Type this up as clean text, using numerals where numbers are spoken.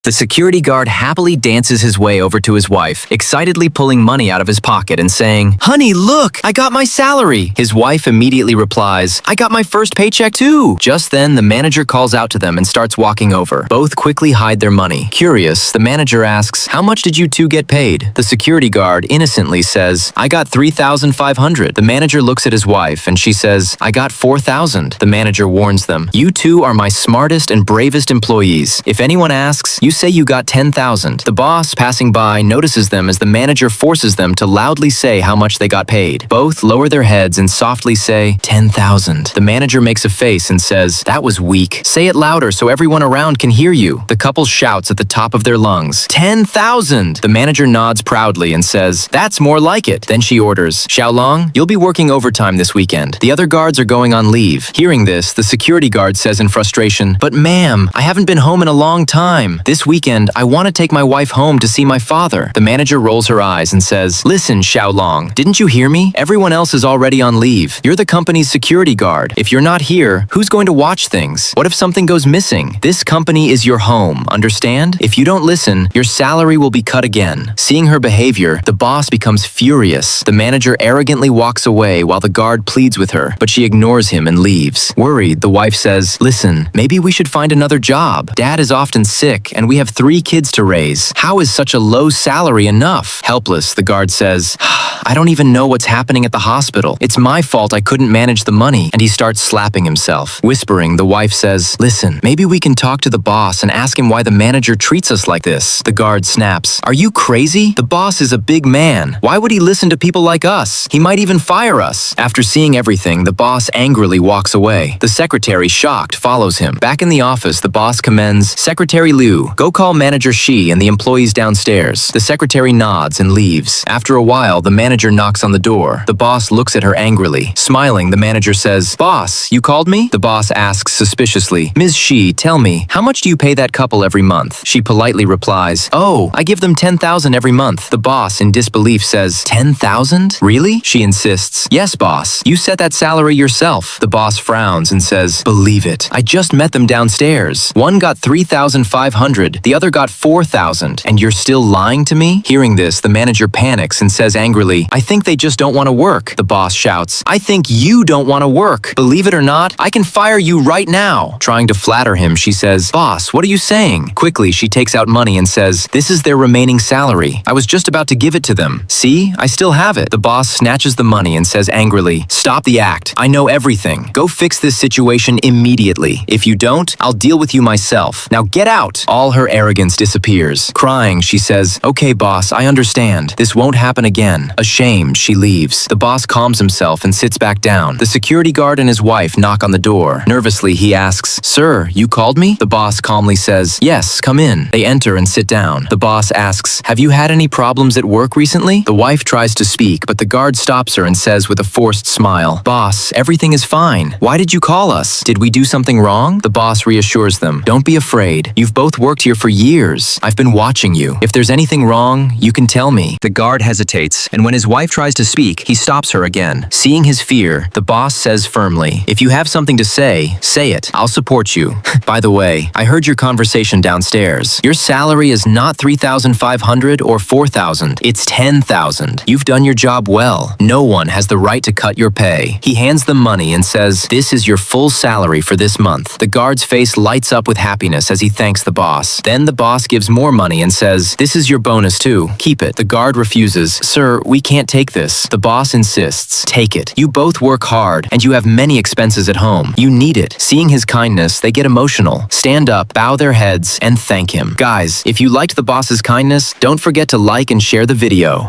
The security guard happily dances his way over to his wife, excitedly pulling money out of his pocket and saying, "Honey, look, I got my salary." His wife immediately replies, "I got my first paycheck too." Just then, the manager calls out to them and starts walking over. Both quickly hide their money. Curious, the manager asks, "How much did you two get paid?" The security guard innocently says, "I got $3,500. The manager looks at his wife and she says, "I got $4,000. The manager warns them, "You two are my smartest and bravest employees. If anyone asks, you say you got $10,000. The boss, passing by, notices them as the manager forces them to loudly say how much they got paid. Both lower their heads and softly say, "10,000. The manager makes a face and says, "That was weak. Say it louder so everyone around can hear you." The couple shouts at the top of their lungs, "10,000. The manager nods proudly and says, "That's more like it." Then she orders, "Xiaolong, you'll be working overtime this weekend. The other guards are going on leave." Hearing this, the security guard says in frustration, "But ma'am, I haven't been home in a long time. This weekend, I want to take my wife home to see my father." The manager rolls her eyes and says, "Listen, Xiaolong, didn't you hear me? Everyone else is already on leave. You're the company's security guard. If you're not here, who's going to watch things? What if something goes missing? This company is your home, understand? If you don't listen, your salary will be cut again." Seeing her behavior, the boss becomes furious. The manager arrogantly walks away while the guard pleads with her, but she ignores him and leaves. Worried, the wife says, "Listen, maybe we should find another job. Dad is often sick and we have 3 kids to raise. How is such a low salary enough?" Helpless, the guard says, "I don't even know what's happening at the hospital. It's my fault I couldn't manage the money." And he starts slapping himself. Whispering, the wife says, "Listen, maybe we can talk to the boss and ask him why the manager treats us like this." The guard snaps, "Are you crazy? The boss is a big man. Why would he listen to people like us? He might even fire us." After seeing everything, the boss angrily walks away. The secretary, shocked, follows him. Back in the office, the boss commends, "Secretary Liu, go call Manager Shi and the employees downstairs." The secretary nods and leaves. After a while, the manager knocks on the door. The boss looks at her angrily. Smiling, the manager says, "Boss, you called me?" The boss asks suspiciously, "Ms. Shi, tell me, how much do you pay that couple every month?" She politely replies, "Oh, I give them $10,000 every month." The boss, in disbelief, says, "10,000? Really?" She insists, "Yes, boss. You set that salary yourself." The boss frowns and says, "Believe it. I just met them downstairs. One got $3,500, the other got $4,000, and you're still lying to me?" Hearing this, the manager panics and says angrily, "I think they just don't want to work." The boss shouts, "I think you don't want to work. Believe it or not, I can fire you right now." Trying to flatter him, she says, "Boss, what are you saying?" Quickly, she takes out money and says, "This is their remaining salary. I was just about to give it to them. See, I still have it." The boss snatches the money and says angrily, "Stop the act. I know everything. Go fix this situation immediately. If you don't, I'll deal with you myself. Now get out." All her arrogance disappears. Crying, she says, "Okay, boss, I understand. This won't happen again." Ashamed, she leaves. The boss calms himself and sits back down. The security guard and his wife knock on the door. Nervously, he asks, "Sir, you called me?" The boss calmly says, "Yes, come in." They enter and sit down. The boss asks, "Have you had any problems at work recently?" The wife tries to speak, but the guard stops her and says with a forced smile, "Boss, everything is fine. Why did you call us? Did we do something wrong?" The boss reassures them, "Don't be afraid. You've both worked here for years. I've been watching you. If there's anything wrong, you can tell me." The guard hesitates, and when his wife tries to speak, he stops her again. Seeing his fear, the boss says firmly, "If you have something to say it. I'll support you." By the way, I heard your conversation downstairs. Your salary is not $3,500 or $4,000. It's $10,000. You've done your job well. No one has the right to cut your pay. He hands them money and says, "This is your full salary for this month." The guard's face lights up with happiness as he thanks the boss. Then the boss gives more money and says, "This is your bonus too. Keep it." The guard refuses. "Sir, we can't take this." The boss insists, "Take it. You both work hard and you have many expenses at home. You need it." Seeing his kindness, they get emotional, stand up, bow their heads, and thank him. Guys, if you liked the boss's kindness, don't forget to like and share the video.